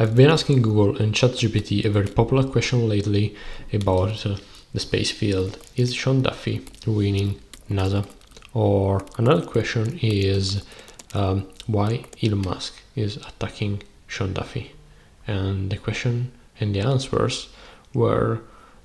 I've been asking Google and ChatGPT a very popular question lately about the space field. Is Sean Duffy ruining NASA? Or another question is why Elon Musk is attacking Sean Duffy? And the question and the answers were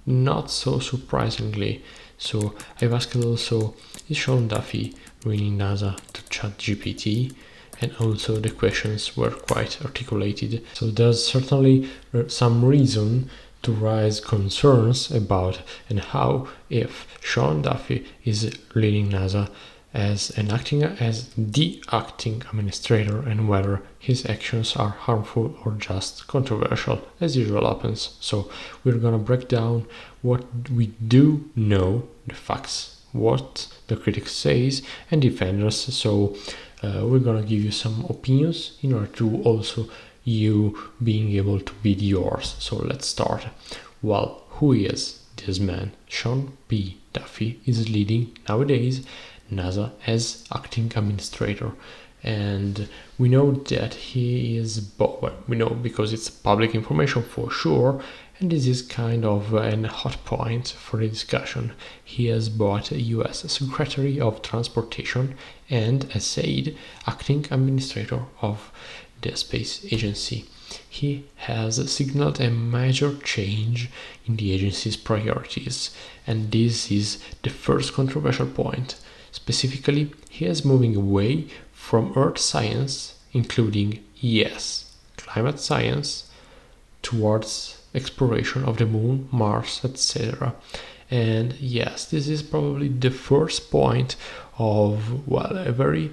not so surprisingly. So I've asked also, is Sean Duffy ruining NASA to ChatGPT? And also the questions were quite articulated. So there's certainly some reason to raise concerns about and how if Sean Duffy is leading NASA as the acting administrator, and whether his actions are harmful or just controversial, as usual happens. So we're gonna break down what we do know, the facts, what the critics says and defenders. So we're gonna give you some opinions in order to also you being able to beat yours. So let's start. Well, who is this man? Sean P. Duffy is leading nowadays NASA as acting administrator, and we know that he is we know because it's public information for sure, and this is kind of a hot point for the discussion. He has bought a US Secretary of Transportation and, as said, acting administrator of the space agency. He has signaled a major change in the agency's priorities, and this is the first controversial point. Specifically, he is moving away from Earth science, including, yes, climate science, towards exploration of the moon, Mars, etc. And yes, this is probably the first point of, well, a very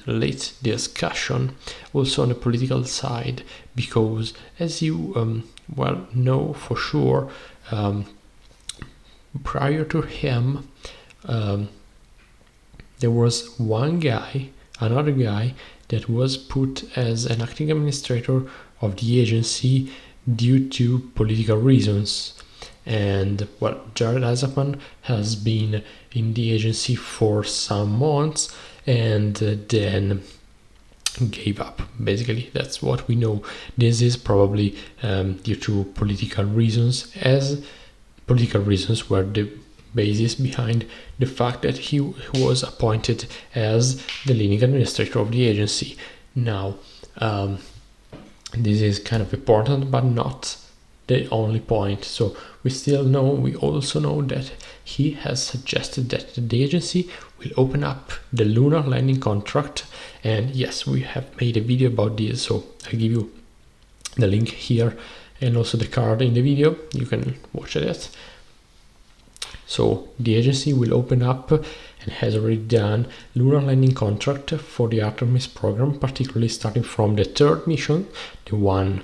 late discussion also on the political side, because as you know for sure, prior to him there was another guy that was put as an acting administrator of the agency due to political reasons. And well, Jared Isaacman has been in the agency for some months and then gave up. Basically, that's what we know. This is probably due to political reasons, as political reasons were the basis behind the fact that he was appointed as the leading administrator of the agency. Now, this is kind of important, but not the only point. So we also know that he has suggested that the agency will open up the lunar landing contract. And yes, we have made a video about this, so I'll give you the link here and also the card in the video. You can watch it. So the agency will open up and has already done lunar landing contract for the Artemis program, particularly starting from the third mission, the one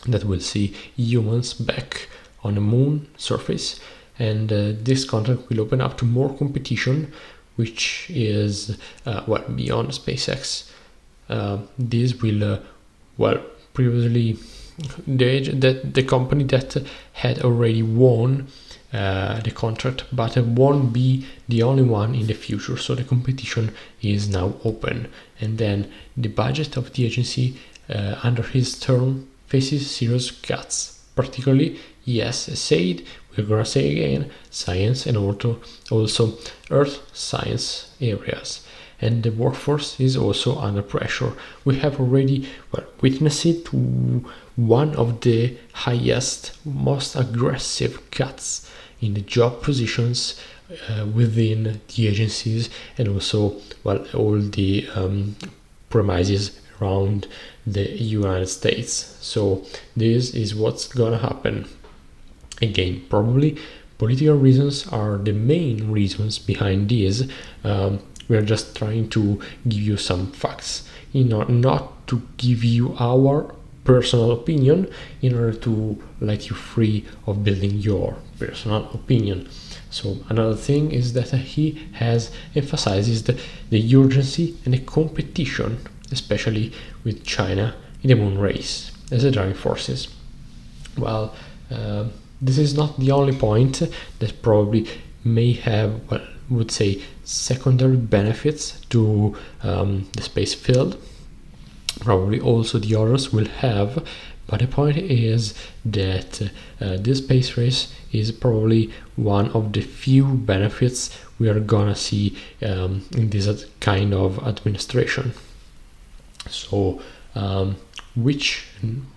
that will see humans back on the moon surface. And this contract will open up to more competition, which is beyond SpaceX. This will previously the company that had already won the contract, but it won't be the only one in the future. So the competition is now open, and then the budget of the agency under his term faces serious cuts, particularly, yes, as said, we're gonna say again, science and also earth science areas. And the workforce is also under pressure. We have already witnessed one of the highest, most aggressive cuts in the job positions within the agencies, and also all the premises around the United States. So this is what's gonna happen. Again, probably political reasons are the main reasons behind this. We're just trying to give you some facts, not to give you our personal opinion, in order to let you free of building your personal opinion. So another thing is that he has emphasized the urgency and the competition, especially with China in the moon race as the driving forces. Well, this is not the only point that probably may have, would say, secondary benefits to the space field. Probably also the others will have, but the point is that this space race is probably one of the few benefits we are gonna see in this kind of administration. So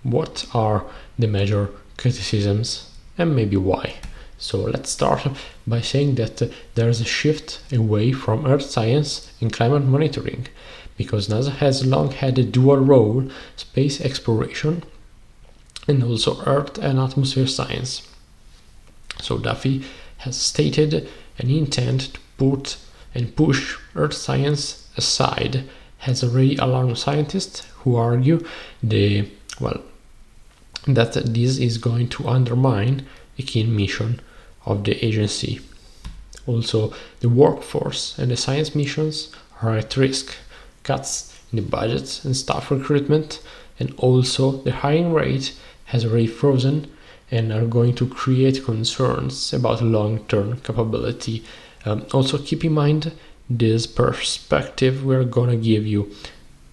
what are the major criticisms and maybe why? So let's start by saying that there is a shift away from Earth science and climate monitoring, because NASA has long had a dual role, space exploration and also Earth and atmosphere science. So Duffy has stated an intent to put and push Earth science aside, has already alarmed scientists who argue that this is going to undermine a key mission of the agency. Also, the workforce and the science missions are at risk. Cuts in the budget and staff recruitment, and also the hiring rate has already frozen and are going to create concerns about long-term capability. Also keep in mind this perspective we're gonna give you: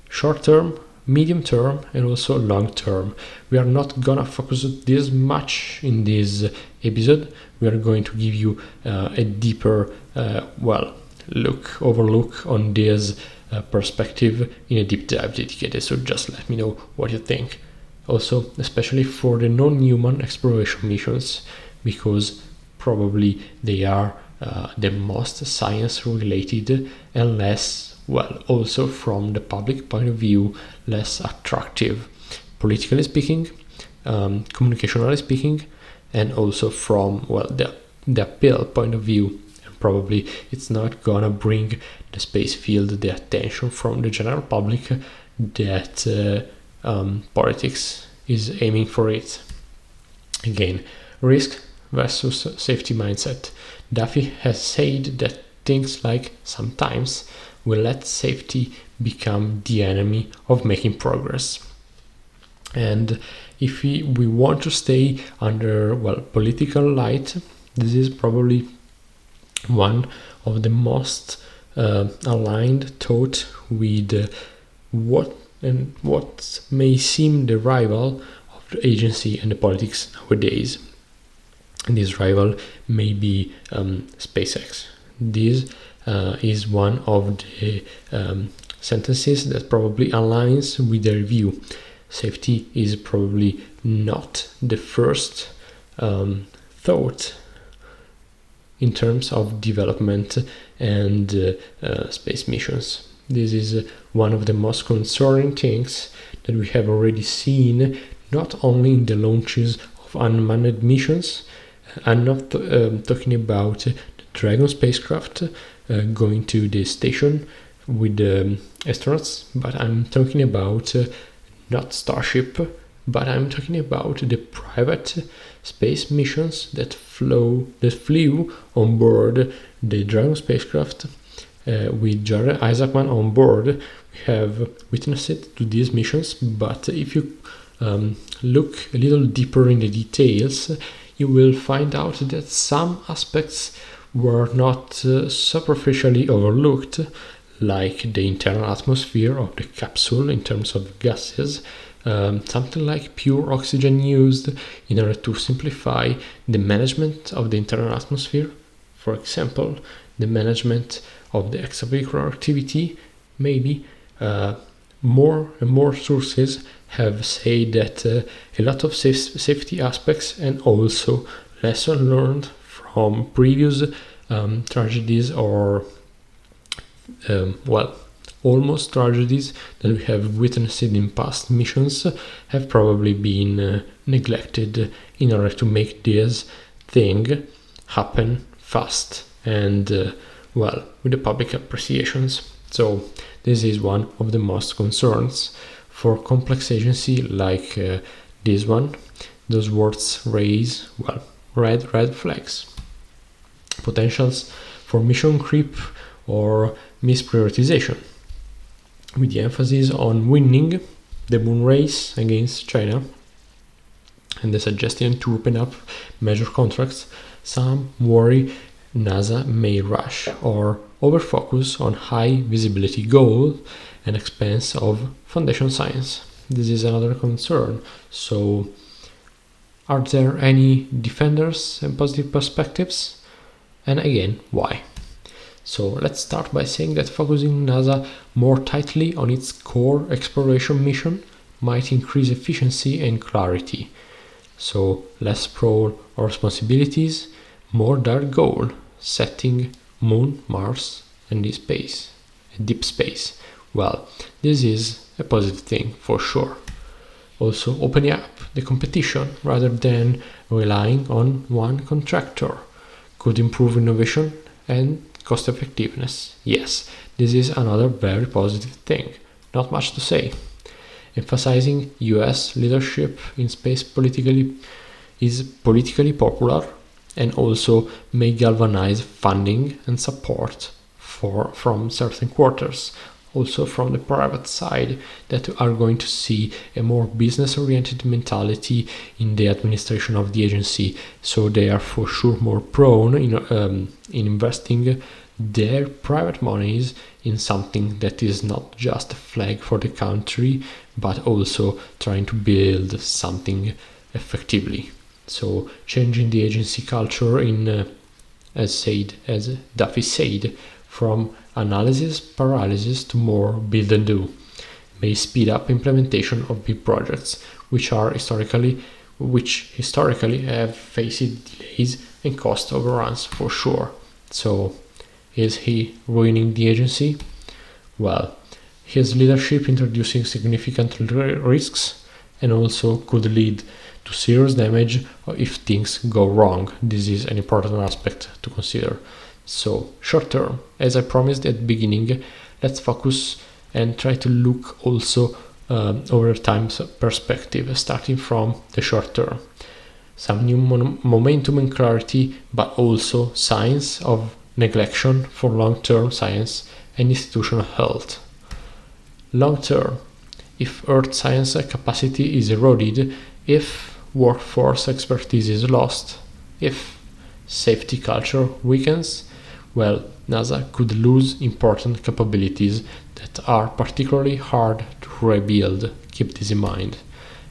short-term, medium-term and also long-term. We are not gonna focus this much in this episode. We are going to give you a deeper overlook on this perspective in a deep dive dedicated, so just let me know what you think. Also, especially for the non-human exploration missions, because probably they are the most science related and less, also from the public point of view, less attractive, politically speaking, communicationally speaking, and also from the appeal point of view. Probably it's not gonna bring the space field the attention from the general public that politics is aiming for it. Again, risk versus safety mindset. Duffy has said that things like sometimes will let safety become the enemy of making progress. And if we want to stay under political light, this is probably one of the most aligned thought with what may seem the rival of the agency and the politics nowadays. And this rival may be SpaceX. This is one of the sentences that probably aligns with their view. Safety is probably not the first thought in terms of development and space missions. This is one of the most concerning things that we have already seen, not only in the launches of unmanned missions. I'm not talking about the Dragon spacecraft going to the station with the astronauts, but I'm talking about not Starship, but I'm talking about the private space missions that flew on board the Dragon spacecraft with Jared Isaacman on board. We have witnessed to these missions, but if you look a little deeper in the details, you will find out that some aspects were not superficially overlooked, like the internal atmosphere of the capsule in terms of gases, something like pure oxygen used in order to simplify the management of the internal atmosphere. For example, the management of the extravehicular activity. Maybe more and more sources have said that a lot of safety aspects and also lessons learned from previous tragedies or almost tragedies that we have witnessed in past missions have probably been neglected in order to make this thing happen fast and with the public appreciations. So this is one of the most concerns for complex agency like this one. Those words raise red flags, potentials for mission creep or misprioritization, with the emphasis on winning the moon race against China and the suggestion to open up major contracts. Some worry NASA may rush or overfocus on high visibility goals at expense of foundation science. This is another concern. So, are there any defenders and positive perspectives? And again, why? So let's start by saying that focusing NASA more tightly on its core exploration mission might increase efficiency and clarity. So less sprawl or responsibilities, more direct goal, setting Moon, Mars, and deep space. Well, this is a positive thing for sure. Also opening up the competition rather than relying on one contractor could improve innovation and cost effectiveness. Yes, this is another very positive thing. Not much to say. Emphasizing US leadership in space is politically popular and also may galvanize funding and support from certain quarters, also from the private side, that are going to see a more business-oriented mentality in the administration of the agency. So they are for sure more prone in investing their private monies in something that is not just a flag for the country, but also trying to build something effectively. So changing the agency culture as Duffy said, from analysis paralysis to more build and do, may speed up implementation of big projects, which historically have faced delays and cost overruns for sure. So, is he ruining the agency? Well, his leadership introducing significant risks and also could lead to serious damage if things go wrong. This is an important aspect to consider. So, short term, as I promised at the beginning, let's focus and try to look also over time perspective, starting from the short term. Some new momentum and clarity, but also signs of neglection for long-term science and institutional health. Long-term, if Earth science capacity is eroded, if workforce expertise is lost, if safety culture weakens, well, NASA could lose important capabilities that are particularly hard to rebuild. Keep this in mind.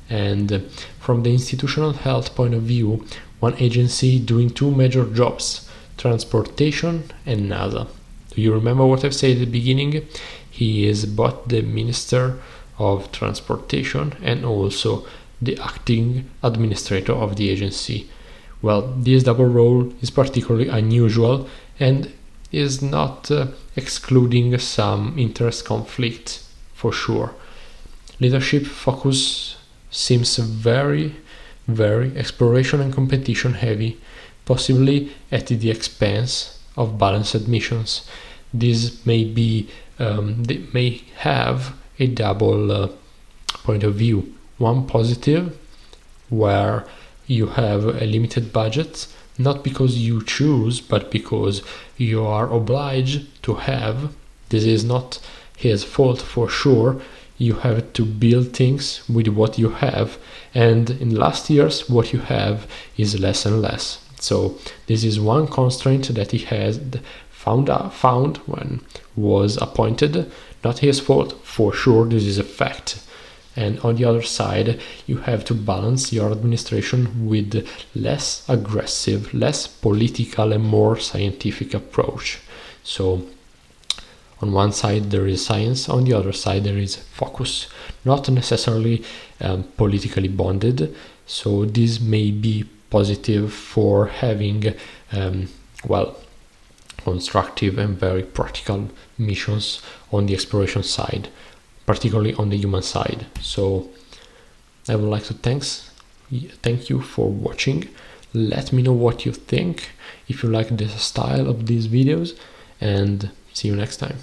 And from the institutional health point of view, one agency doing two major jobs, transportation and NASA. Do you remember what I've said at the beginning? He is both the Minister of Transportation and also the acting administrator of the agency. Well, this double role is particularly unusual and is not excluding some interest conflict for sure. Leadership focus seems very, very exploration and competition heavy, possibly at the expense of balanced missions. This may have a double point of view. One positive, where you have a limited budget, not because you choose, but because you are obliged to have. This is not his fault for sure. You have to build things with what you have, and in last years what you have is less and less. So this is one constraint that he has found when was appointed. Not his fault for sure, this is a fact. And on the other side, you have to balance your administration with less aggressive, less political and more scientific approach. So on one side there is science, on the other side there is focus, not necessarily politically bonded. So this may be positive for having constructive and very practical missions on the exploration side, particularly on the human side. So I would like to thank you for watching. Let me know what you think, if you like the style of these videos, and see you next time.